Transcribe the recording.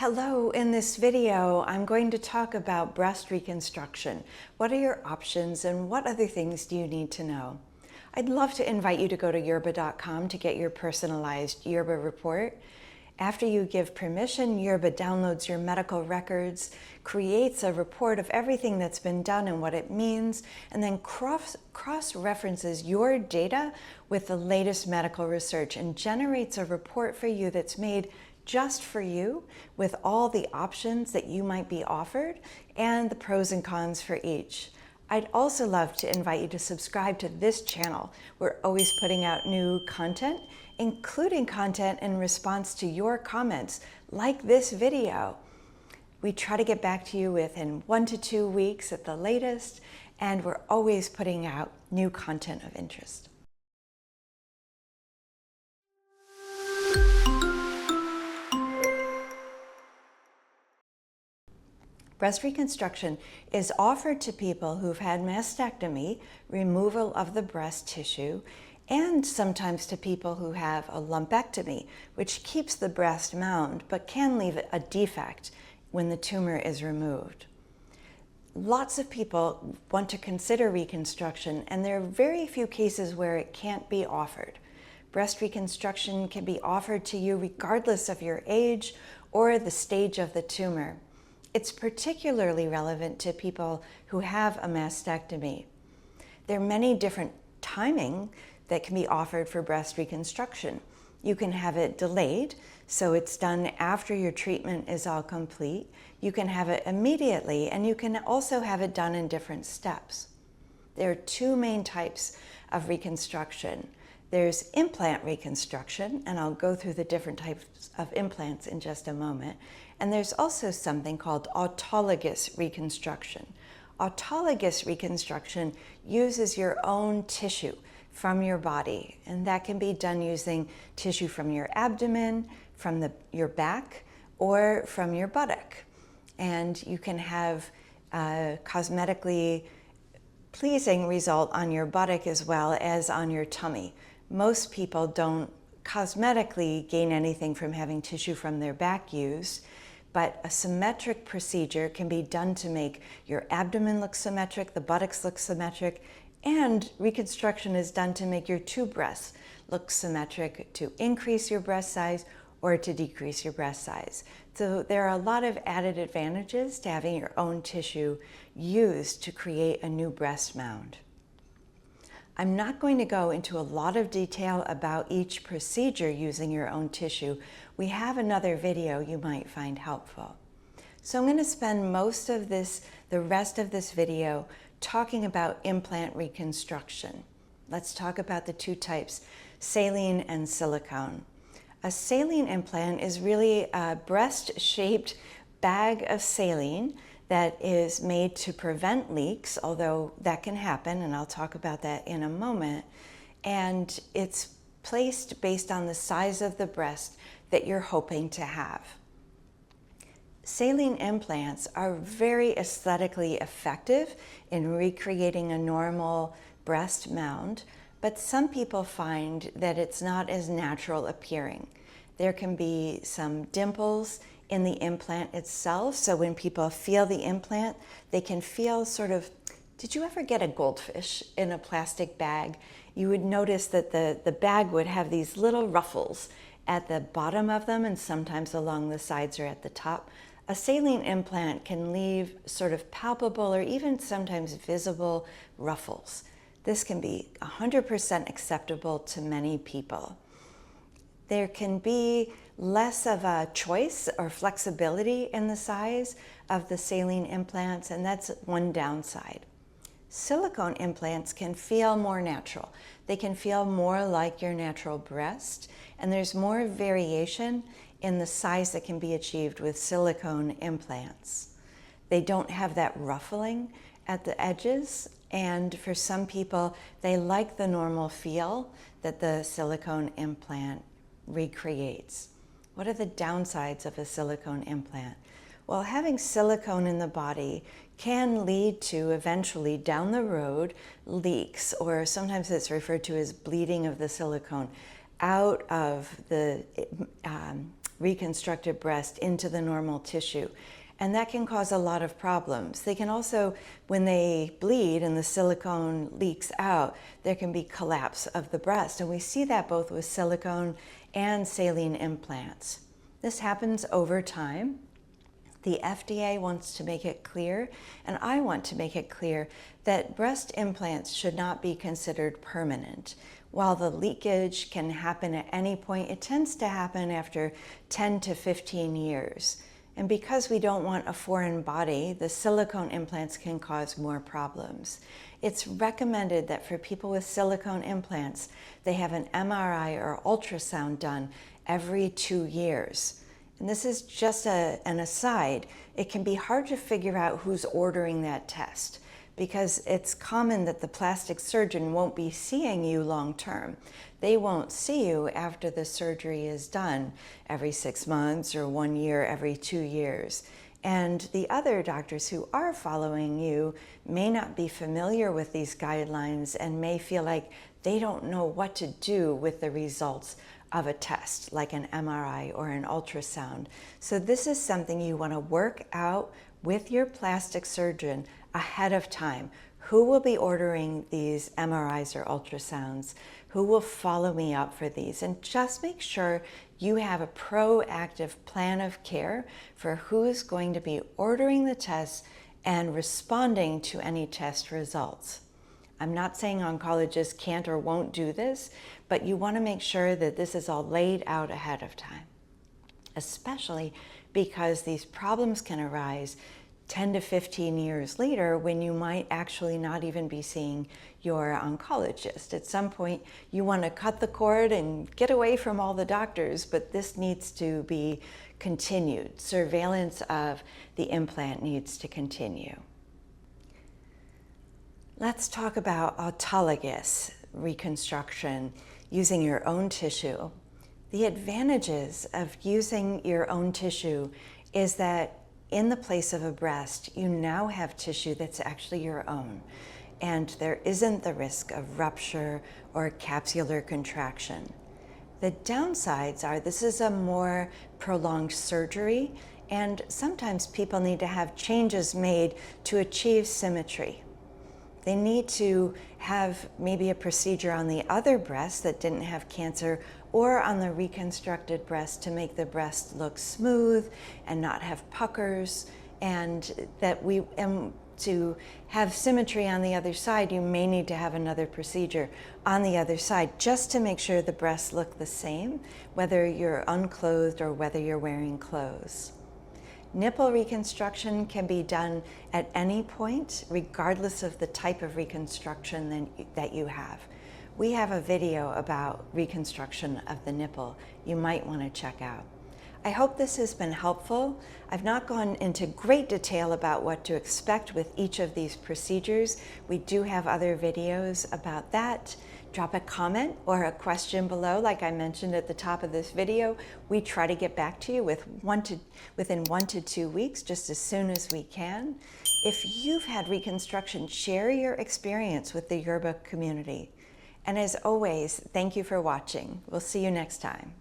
Hello, in this video, I'm going to talk about breast reconstruction. What are your options and what other things do you need to know? I'd love to invite you to go to Yerbba.com to get your personalized Yerbba report. After you give permission, Yerbba downloads your medical records, creates a report of everything that's been done and what it means, and then cross-references your data with the latest medical research and generates a report for you that's made just for you with all the options that you might be offered and the pros and cons for each. I'd also love to invite you to subscribe to this channel. We're always putting out new content, including content in response to your comments, like this video. We try to get back to you within 1 to 2 weeks at the latest, and we're always putting out new content of interest. Breast reconstruction is offered to people who've had mastectomy, removal of the breast tissue, and sometimes to people who have a lumpectomy, which keeps the breast mound but can leave a defect when the tumor is removed. Lots of people want to consider reconstruction, and there are very few cases where it can't be offered. Breast reconstruction can be offered to you regardless of your age or the stage of the tumor. It's particularly relevant to people who have a mastectomy. There are many different timing that can be offered for breast reconstruction. You can have it delayed, so it's done after your treatment is all complete. You can have it immediately, and you can also have it done in different steps. There are two main types of reconstruction. There's implant reconstruction, and I'll go through the different types of implants in just a moment. And there's also something called autologous reconstruction. Autologous reconstruction uses your own tissue from your body, and that can be done using tissue from your abdomen, from your back, or from your buttock. And you can have a cosmetically pleasing result on your buttock as well as on your tummy. Most people don't cosmetically gain anything from having tissue from their back used, but a symmetric procedure can be done to make your abdomen look symmetric, the buttocks look symmetric, and reconstruction is done to make your two breasts look symmetric, to increase your breast size or to decrease your breast size. So there are a lot of added advantages to having your own tissue used to create a new breast mound. I'm not going to go into a lot of detail about each procedure using your own tissue. We have another video you might find helpful. So I'm going to spend the rest of this video talking about implant reconstruction. Let's talk about the two types, saline and silicone. A saline implant is really a breast-shaped bag of saline that is made to prevent leaks, although that can happen, and I'll talk about that in a moment. And it's placed based on the size of the breast that you're hoping to have. Saline implants are very aesthetically effective in recreating a normal breast mound, but some people find that it's not as natural appearing. There can be some dimples in the implant itself, so when people feel the implant, they can feel sort of, did you ever get a goldfish in a plastic bag? You would notice that the bag would have these little ruffles at the bottom of them and sometimes along the sides or at the top. A saline implant can leave sort of palpable or even sometimes visible ruffles. This can be 100% acceptable to many people. There can be less of a choice or flexibility in the size of the saline implants, and that's one downside. Silicone implants can feel more natural. They can feel more like your natural breast, and there's more variation in the size that can be achieved with silicone implants. They don't have that ruffling at the edges, and for some people, they like the normal feel that the silicone implant recreates. What are the downsides of a silicone implant? Well, having silicone in the body can lead to eventually down the road leaks, or sometimes it's referred to as bleeding of the silicone out of the reconstructed breast into the normal tissue. And that can cause a lot of problems. They can also, when they bleed and the silicone leaks out, there can be collapse of the breast. And we see that both with silicone and saline implants. This happens over time. The FDA wants to make it clear, and I want to make it clear, that breast implants should not be considered permanent. While the leakage can happen at any point, it tends to happen after 10 to 15 years. And because we don't want a foreign body, the silicone implants can cause more problems. It's recommended that for people with silicone implants, they have an MRI or ultrasound done every 2 years. And this is just an aside. It can be hard to figure out who's ordering that test, because it's common that the plastic surgeon won't be seeing you long term. They won't see you after the surgery is done every 6 months or 1 year every 2 years. And the other doctors who are following you may not be familiar with these guidelines and may feel like they don't know what to do with the results of a test like an MRI or an ultrasound. So this is something you want to work out with your plastic surgeon ahead of time. Who will be ordering these MRIs or ultrasounds? Who will follow me up for these? And just make sure you have a proactive plan of care for who is going to be ordering the tests and responding to any test results. I'm not saying oncologists can't or won't do this, but you want to make sure that this is all laid out ahead of time, especially because these problems can arise 10 to 15 years later when you might actually not even be seeing your oncologist. At some point, you want to cut the cord and get away from all the doctors, but this needs to be continued. Surveillance of the implant needs to continue. Let's talk about autologous reconstruction using your own tissue. The advantages of using your own tissue is that in the place of a breast, you now have tissue that's actually your own, and there isn't the risk of rupture or capsular contraction. The downsides are this is a more prolonged surgery, and sometimes people need to have changes made to achieve symmetry. They need to have maybe a procedure on the other breast that didn't have cancer or on the reconstructed breast to make the breast look smooth and not have puckers, and to have symmetry on the other side, you may need to have another procedure on the other side just to make sure the breasts look the same, whether you're unclothed or whether you're wearing clothes. Nipple reconstruction can be done at any point, regardless of the type of reconstruction that you have. We have a video about reconstruction of the nipple you might want to check out. I hope this has been helpful. I've not gone into great detail about what to expect with each of these procedures. We do have other videos about that. Drop a comment or a question below. Like I mentioned at the top of this video, we try to get back to you within 1 to 2 weeks, just as soon as we can. If you've had reconstruction, share your experience with the Yerbba community. And as always, thank you for watching. We'll see you next time.